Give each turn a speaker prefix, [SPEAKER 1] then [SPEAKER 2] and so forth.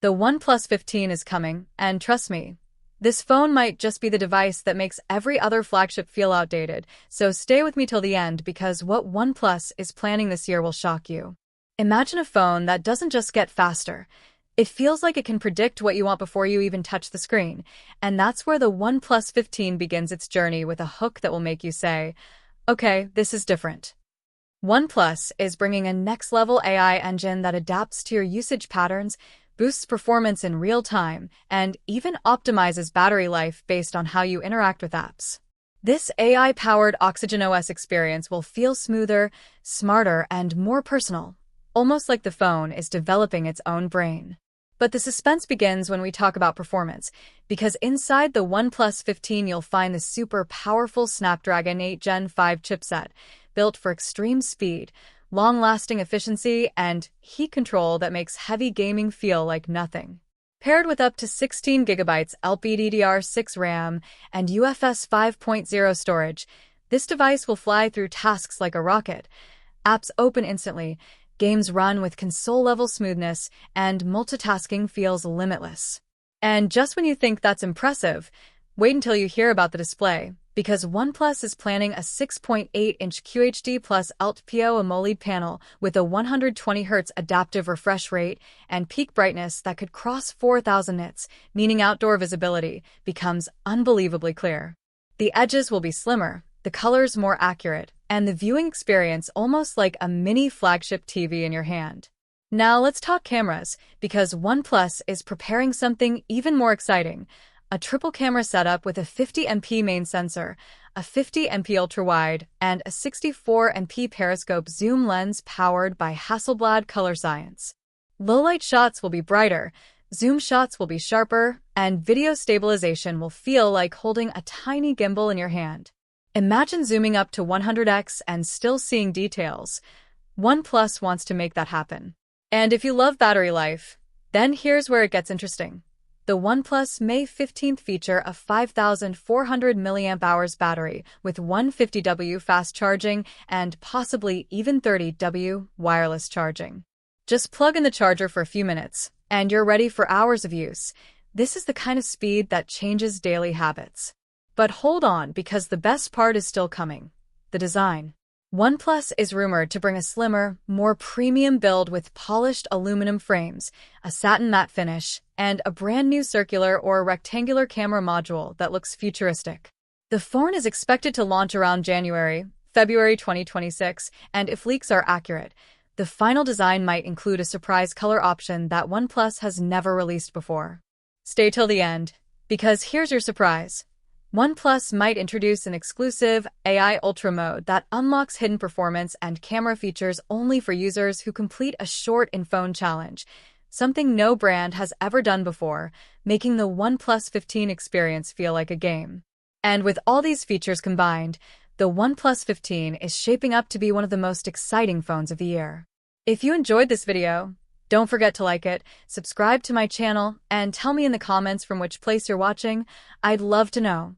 [SPEAKER 1] The OnePlus 15 is coming, and trust me, this phone might just be the device that makes every other flagship feel outdated, so stay with me till the end because what OnePlus is planning this year will shock you. Imagine a phone that doesn't just get faster. It feels like it can predict what you want before you even touch the screen, and that's where the OnePlus 15 begins its journey with a hook that will make you say, okay, this is different. OnePlus is bringing a next-level AI engine that adapts to your usage patterns, boosts performance in real time, and even optimizes battery life based on how you interact with apps. This AI-powered OxygenOS experience will feel smoother, smarter, and more personal, almost like the phone is developing its own brain. But the suspense begins when we talk about performance, because inside the OnePlus 15 you'll find the super powerful Snapdragon 8 Gen 5 chipset, built for extreme speed, long-lasting efficiency, and heat control that makes heavy gaming feel like nothing. Paired with up to 16 GB LPDDR6 RAM and UFS 5.0 storage, this device will fly through tasks like a rocket. Apps open instantly, games run with console-level smoothness, and multitasking feels limitless. And just when you think that's impressive, wait until you hear about the display, because OnePlus is planning a 6.8-inch QHD Plus LTPO AMOLED panel with a 120Hz adaptive refresh rate and peak brightness that could cross 4,000 nits, meaning outdoor visibility becomes unbelievably clear. The edges will be slimmer, the colors more accurate, and the viewing experience almost like a mini flagship TV in your hand. Now let's talk cameras, because OnePlus is preparing something even more exciting. A triple camera setup with a 50MP main sensor, a 50MP ultra-wide, and a 64MP periscope zoom lens powered by Hasselblad color science. Low-light shots will be brighter, zoom shots will be sharper, and video stabilization will feel like holding a tiny gimbal in your hand. Imagine zooming up to 100x and still seeing details. OnePlus wants to make that happen. And if you love battery life, then here's where it gets interesting. The OnePlus May 15th feature a 5,400 mAh battery with 150W fast charging and possibly even 30W wireless charging. Just plug in the charger for a few minutes, and you're ready for hours of use. This is the kind of speed that changes daily habits. But hold on, because the best part is still coming: the design. OnePlus is rumored to bring a slimmer, more premium build with polished aluminum frames, a satin matte finish, and a brand new circular or rectangular camera module that looks futuristic. The phone is expected to launch around February 2026, and if leaks are accurate, the final design might include a surprise color option that OnePlus has never released before. Stay till the end, because here's your surprise. OnePlus might introduce an exclusive AI Ultra mode that unlocks hidden performance and camera features only for users who complete a short in-phone challenge, something no brand has ever done before, making the OnePlus 15 experience feel like a game. And with all these features combined, the OnePlus 15 is shaping up to be one of the most exciting phones of the year. If you enjoyed this video, don't forget to like it, subscribe to my channel, and tell me in the comments from which place you're watching. I'd love to know.